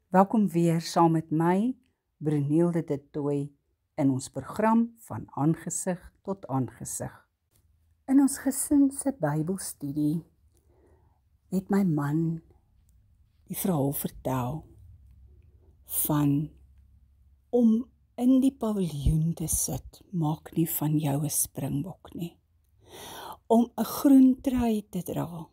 Welkom weer saam met my, Brunilde de Tooy, in ons program van aangesig tot aangesig. In ons gesinse Bybelstudie het my man die verhaal vertel van om in die paviljoen te sit, maak nie van jou 'n springbok nie. Om 'n groen trui te dra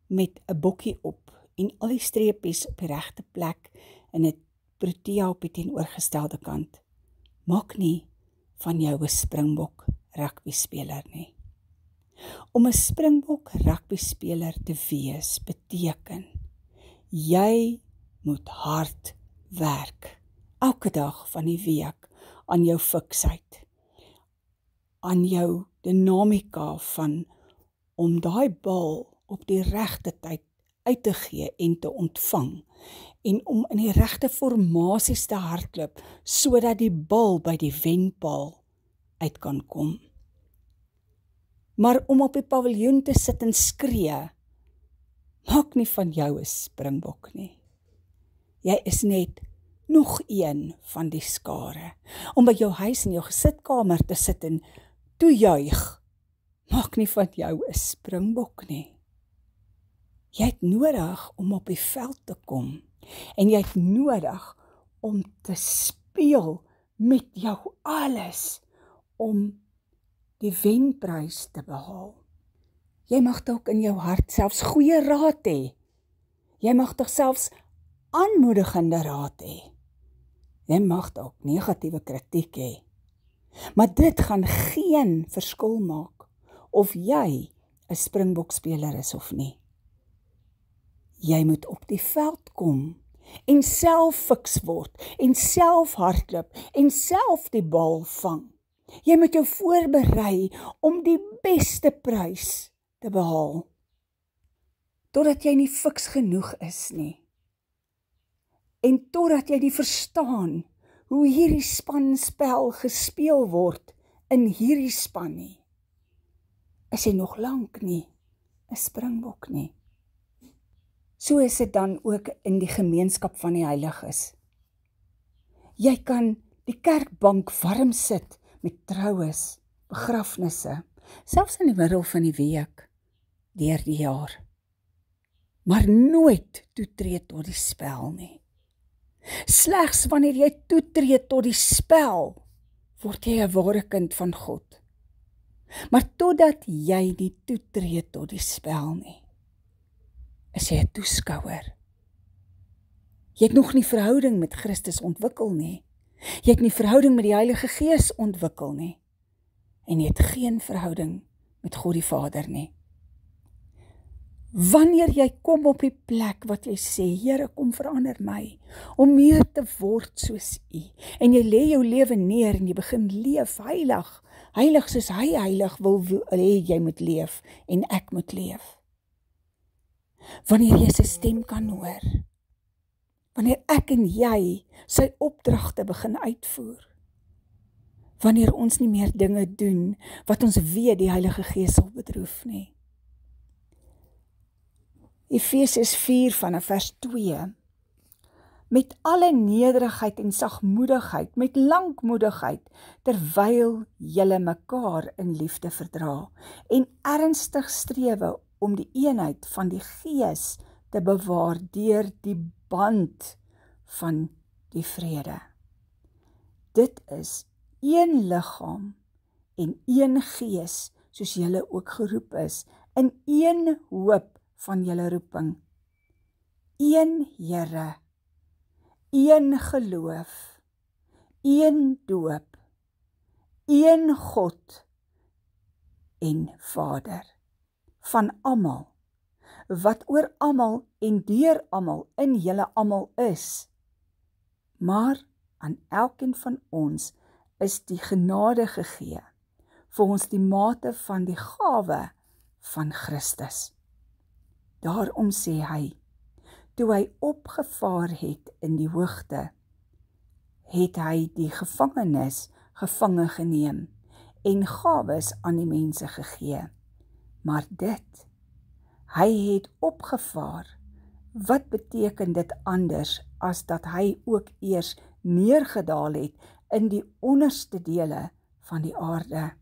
met 'n bokkie op en al die streepies op die regte plek en 'n protea op die teenoorgestelde kant, maak nie van jou 'n springbok rugbyspeler nie. Om 'n springbok rugbyspeler te wees beteken, jy moet hard werk, elke dag van die week, aan jou fiksheid, aan jou dinamika van om daai bal op die regte tyd uit te gee en te ontvang, en om in die regte formasies te hardloop, sodat die bal by die wenpaal uit kan kom. Maar om op die paviljoen te sit en skree, maak nie van jou 'n springbok nie. Jy is net nog een van die skare. Om by jou huis in jou gesitkamer te sit en toejuig, maak nie van jou 'n springbok nie. Jy het nodig om op die veld te kom, en jy het nodig om te speel met jou alles, om die wenprys te behaal. Jy mag dalk in jou hart selfs goeie raad hê. Jy mag dalk selfs aanmoedigende raad hê. Jy mag dalk negatiewe kritiek hê. Maar dit gaan geen verskil maak of jy 'n springbokspeler is of nie. Jy moet op die veld kom en self fiks word en self hardloop en self die bal vang. Jy moet jou voorberei om die beste prys te behaal, totdat jy nie fiks genoeg is nie. En totdat jy nie verstaan hoe hierdie spanspel gespeel word in hierdie span nie, is jy nog lank nie 'n springbok nie. So is dit dan ook in die gemeenskap van die heiliges. Jy kan die kerkbank warm sit met troues, begrafnisse, selfs in die middel van die week, deur die jaar, maar nooit toetree tot die spel nie. Slegs wanneer jy toetree tot die spel, word jy 'n ware kind van God. Maar totdat jy nie toetree tot die spel nie, is jy 'n toeskouer. Jy het nog nie verhouding met Christus ontwikkel nie. Jy het nie verhouding met die Heilige Gees ontwikkel nie. En jy het geen verhouding met God die Vader nie. Wanneer jy kom op die plek wat jy sê, Here, kom verander my, om meer te word soos U, en jy lê jou lewe neer en jy begin leef heilig, heilig soos Hy heilig wil hê jy moet leef, en ek moet leef. Wanneer jy sy stem kan hoor, wanneer ek en jy sy opdragte begin uitvoer, wanneer ons nie meer dinge doen wat ons weet die Heilige Gees sal bedroef nie. Efesiërs 4 vanaf vers 2, met alle nederigheid en sagmoedigheid, met lankmoedigheid, terwyl julle mekaar in liefde verdra, en ernstig strewe om die eenheid van die Gees te bewaar deur die band van die vrede. Dit is een liggaam en een Gees, soos julle ook geroep is, in een hoop van julle roeping. Een Here, een geloof, een doop, een God en Vader, van almal, wat oor almal en deur almal in julle almal is. Maar aan elkeen van ons is die genade gegee, volgens die mate van die gawe van Christus. Daarom sê hy, toe hy opgevaar het in die hoogte, het hy die gevangenes gevange geneem en gawes aan die mense gegee. Maar dit, hy het opgevaar Wat beteken dit anders as dat hy ook eers neergedaal het in die onderste dele van die aarde?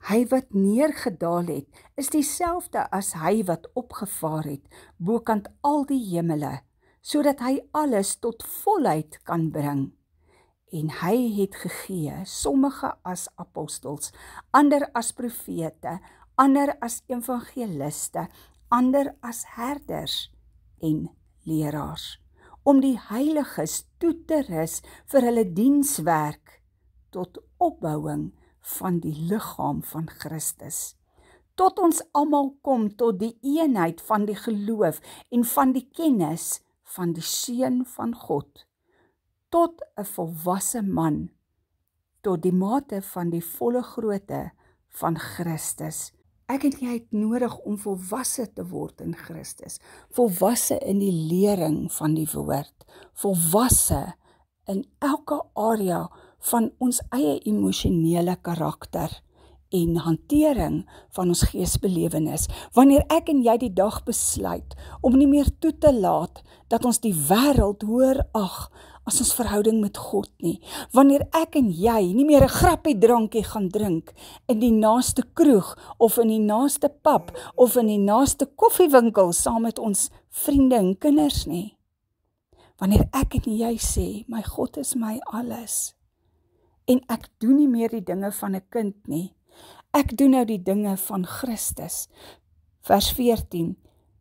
Hy wat neergedaal het, is dieselfde as hy wat opgevaar het, bokant al die hemele, sodat hy alles tot volheid kan bring. En hy het gegee, sommige as apostels, ander as profete, ander as evangeliste, ander as herders en leraars, om die heiliges toe te rus vir hulle dienswerk tot opbouing van die liggaam van Christus, tot ons almal kom tot die eenheid van die geloof en van die kennis van die Seun van God, tot 'n volwasse man, tot die mate van die volle grootte van Christus. Ek en jy het nodig om volwasse te word in Christus, volwasse in die lering van die woord, volwasse in elke area van ons eie emosionele karakter en hantering van ons geesbelewenis. Wanneer ek en jy die dag besluit om nie meer toe te laat dat ons die wêreld hoër ag as ons verhouding met God nie. Wanneer ek en jy nie meer 'n grappie drankie gaan drink in die naaste kroeg of in die naaste pub of in die naaste koffiewinkel saam met ons vriende en kinders nie. Wanneer ek en jy sê, my God is my alles en ek doen nie meer die dinge van 'n kind nie. Ek doen nou die dinge van Christus. Vers 14,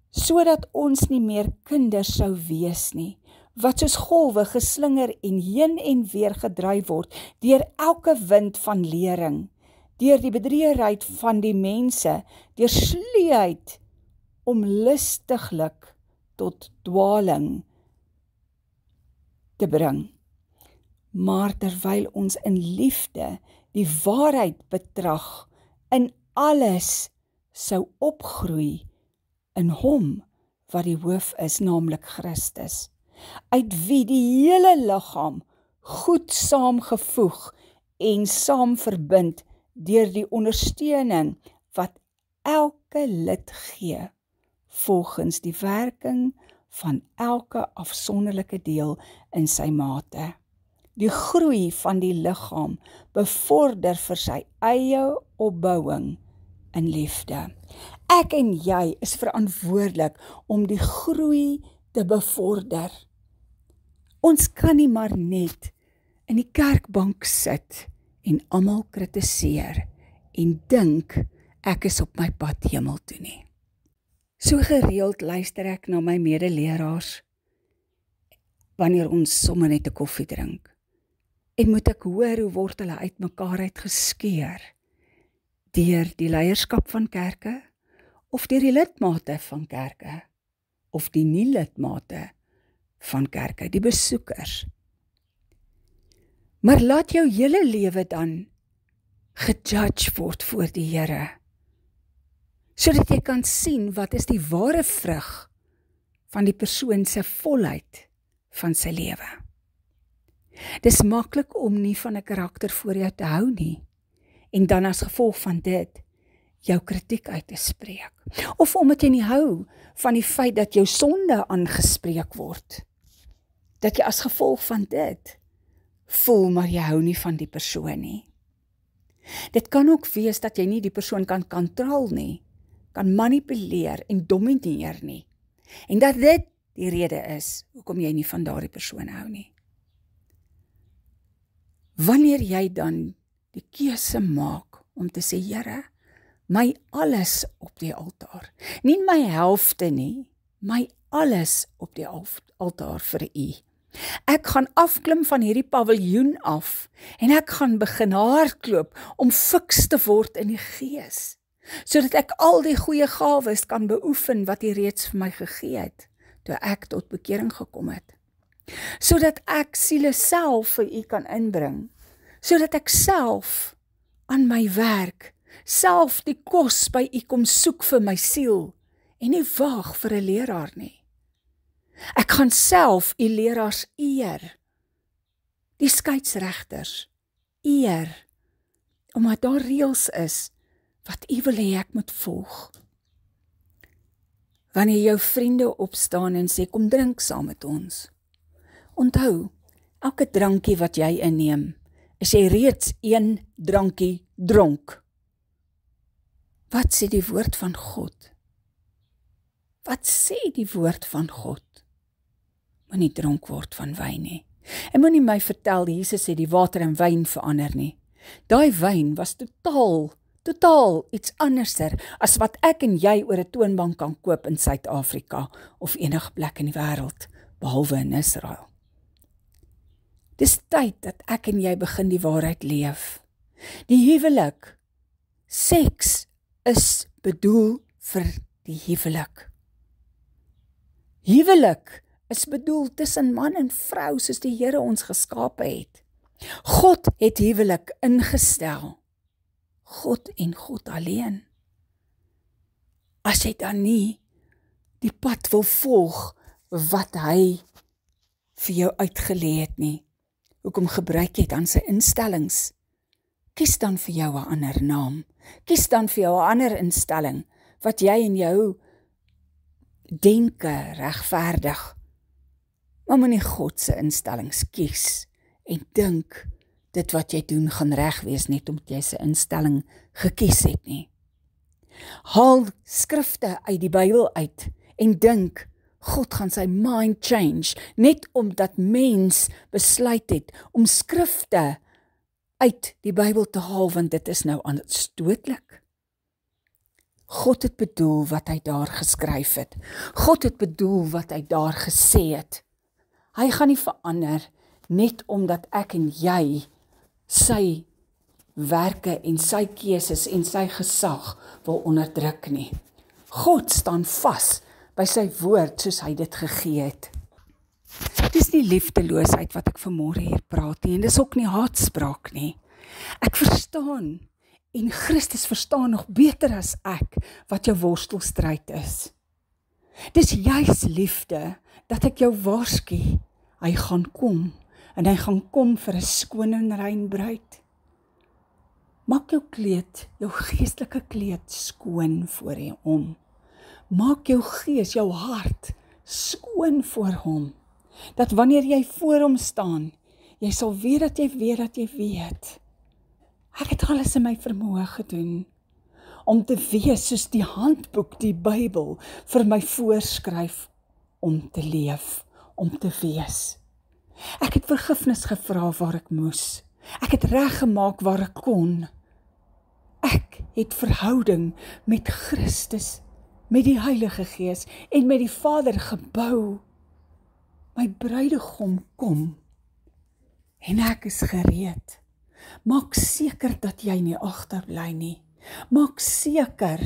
sodat ons nie meer kinders sou wees nie, wat soos golwe geslinger en heen en weer gedryf word deur elke wind van lering, deur die bedrieërheid van die mense, deur sluwheid om lustiglik tot dwaling te bring. Maar terwyl ons in liefde die waarheid betrag, in alles sou opgroei in hom wat die hoof is, naamlik Christus, uit wie die hele liggaam goed saamgevoeg en saam verbind deur die ondersteuning wat elke lid gee, volgens die werking van elke afsonderlike deel in sy mate. Die groei van die liggaam bevorder vir sy eie opbouing in liefde. Ek en jy is verantwoordelik om die groei te bevorder. Ons kan nie maar net in die kerkbank sit en almal kritiseer en dink ek is op my pad hemel toe nie. So gereeld luister ek na my medeleraars wanneer ons sommer net 'n koffie drink. En moet ek hoor hoe word hulle uit mekaar uitgeskeur deur die leierskap van kerke of deur die lidmate van kerke of die nie lidmate van kerke, die besoekers. Maar laat jou hele lewe dan gejudge word voor die Here, sodat jy kan sien wat is die ware vrug van die persoon se volheid van sy lewe. Dis maklik om nie van 'n karakter voor jou te hou nie, en dan as gevolg van dit jou kritiek uit te spreek. Of omdat jy nie hou van die feit dat jou sonde aangespreek word, dat jy as gevolg van dit voel maar jy hou nie van die persoon nie. Dit kan ook wees dat jy nie die persoon kan kontrol nie, kan manipuleer en domineer nie, en dat dit die rede is hoekom jy nie van daardie persoon hou nie. Wanneer jy dan die keuse maak om te sê, Here, my alles op die altaar, nie my helfte nie, my alles op die altaar vir U. Ek gaan afklim van hierdie paviljoen af en ek gaan begin hardloop om fiks te word in die gees, sodat ek al die goeie gawes kan beoefen wat U reeds vir my gegee het, toe ek tot bekering gekom het. Sodat ek siele self vir U kan inbring, sodat ek self aan my werk, self die kos by U kom soek vir my siel, en nie wag vir 'n leraar nie. Ek gaan self U leraars eer, die skeieregters eer, omdat daar reëls is wat U wil hê ek moet volg. Wanneer jou vriende opstaan en sê, kom drink saam met ons. Onthou, elke drankie wat jy inneem, is jy reeds een drankie dronk. Wat sê die woord van God? Wat sê die woord van God? Moenie dronk word van wyn nie. En moenie my vertel, Jesus sê die water in wyn verander nie. Daai wyn was totaal iets anderser as wat ek en jy oor 'n toonbank kan koop in Suid-Afrika of enige plek in die wêreld, behalwe in Israel. Dis tyd dat ek en jy begin die waarheid leef. Die huwelik, seks is bedoel vir die huwelik. Huwelik is bedoel tussen man en vrou soos die Here ons geskape het. God het huwelik ingestel. God en God alleen. As jy dan nie die pad wil volg wat hy vir jou uitgelê het nie, hoekom gebruik jy dan sy instellings? Kies dan vir jou 'n ander naam. Kies dan vir jou 'n ander instelling, wat jy in jou denke regverdig. Maar moenie God se instellings kies en dink dit wat jy doen gaan reg wees net omdat jy se instelling gekies het nie. Haal skrifte uit die Bybel uit en dink God gaan sy mind change net omdat mens besluit het om skrifte uit die Bybel te haal, want dit is nou aanstootlik. God het bedoel wat hy daar geskryf het. God het bedoel wat hy daar gesê het. Hy gaan nie verander net omdat ek en jy sy werke en sy keuses en sy gesag wil onderdruk nie. God staan vas by sy woord soos hy dit gegee het. Dis nie liefdeloosheid wat ek vanmôre hier praat nie, en dis ook nie haatspraak nie. Ek verstaan, en Christus verstaan nog beter as ek, wat jou worstelstryd is. Dis juis liefde, dat ek jou waarsku, hy gaan kom, en hy gaan kom vir 'n skoon en rein bruid. Maak jou kleed, jou geestelike kleed skoon voor hom. Maak jou gees, jou hart, skoon voor hom. Dat wanneer jy voor hom staan, jy sal weet dat jy weet. Ek het alles in my vermoë gedoen, om te wees soos die handboek, die Bybel, vir my voorskryf, om te leef, om te wees. Ek het vergifnis gevra waar ek moes. Ek het reggemaak waar ek kon. Ek het verhouding met Christus, met die Heilige Gees en met die Vader gebou. My bruidegom kom en ek is gereed. Maak seker dat jy nie agterbly nie. Maak seker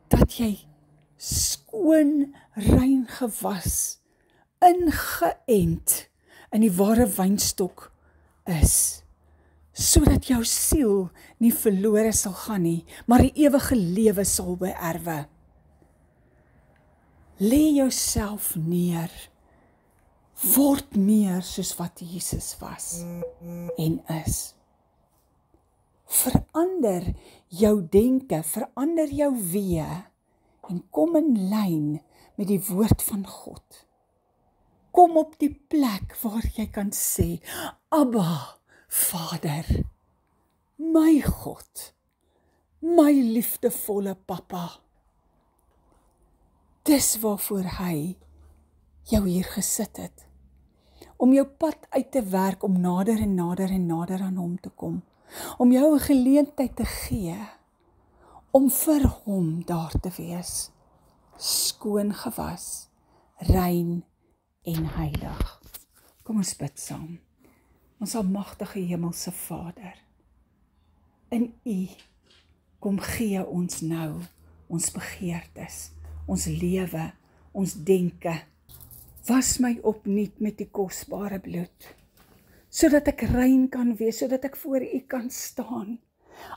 dat jy skoon, rein gewas, ingeënt in die ware wynstok is, sodat jou siel nie verlore sal gaan nie, maar die ewige lewe sal beerwe. Lê jouself neer, word meer soos wat Jesus was en is. Verander jou denke, verander jou weë en kom in lyn met die woord van God. Kom op die plek waar jy kan sê, Abba, Vader, my God, my liefdevolle Papa. Dis waarvoor hy jou hier gesit het, om jou pad uit te werk, om nader en nader en nader aan hom te kom, om jou 'n geleentheid te gee, om vir hom daar te wees, skoon gewas, rein en heilig. Kom ons bid saam. Ons almagtige hemelse Vader, in U kom gee ons nou ons begeertes, ons lewe, ons denke. Was my opnuut met die kosbare bloed, sodat ek rein kan wees, sodat ek voor U kan staan,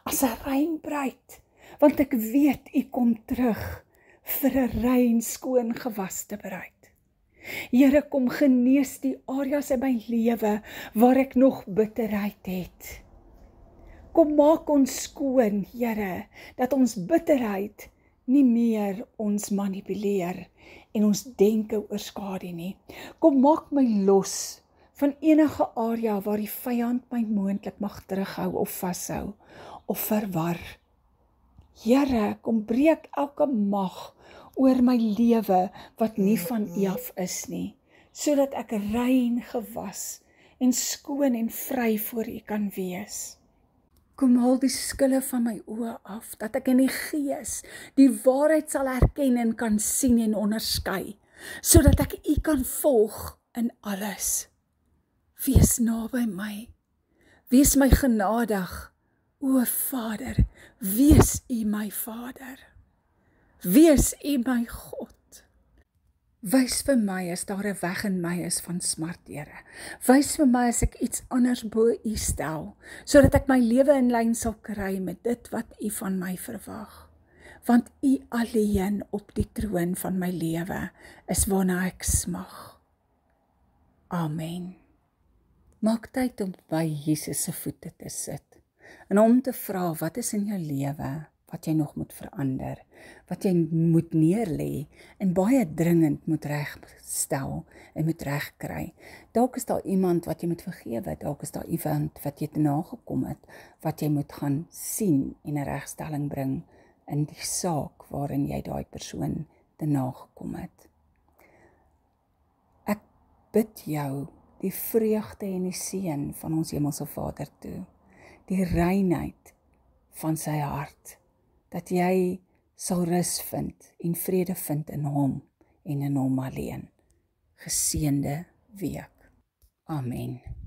as 'n rein bruid, want ek weet U kom terug vir 'n rein, skoon gewaste bruid. Here, kom genees die areas in my lewe waar ek nog bitterheid het. Kom maak ons skoon, Here, dat ons bitterheid nie meer ons manipuleer en ons denke oorskadu nie. Kom maak my los van enige area waar die vyand my moontlik mag terughou of vashou of verwar. Here, kom breek elke mag oor my lewe wat nie van U af is nie, sodat ek rein, gewas en skoon en vry voor U kan wees. Kom haal die skille van my oë af, dat ek in die gees die waarheid sal herken en kan sien en onderskei, sodat ek U kan volg in alles. Wees naby my, wees my genadig, o Vader, wees U my Vader, wees U my God. Wys vir my as daar 'n weg in my is van smart, Here. Wys vir my as ek iets anders bo U stel, sodat ek my lewe in lyn sal kry met dit wat U van my verwag. Want U alleen op die troon van my lewe is waarna ek smag. Amen. Maak tyd om by Jesus se voete te sit en om te vra, wat is in jou lewe wat jy nog moet verander, wat jy moet neerlê en baie dringend moet regstel en moet regkry. Dalk is daar iemand wat jy moet vergewe, dalk is daar iemand wat jy te nagekom het, wat jy moet gaan sien en 'n regstelling bring in die saak waarin jy daai persoon te nagekom het. Ek bid jou die vreugde en die seën van ons Hemelse Vader toe, die reinheid van sy hart, dat jy sal rus vind en vrede vind in Hom en in Hom alleen. Geseënde week. Amen.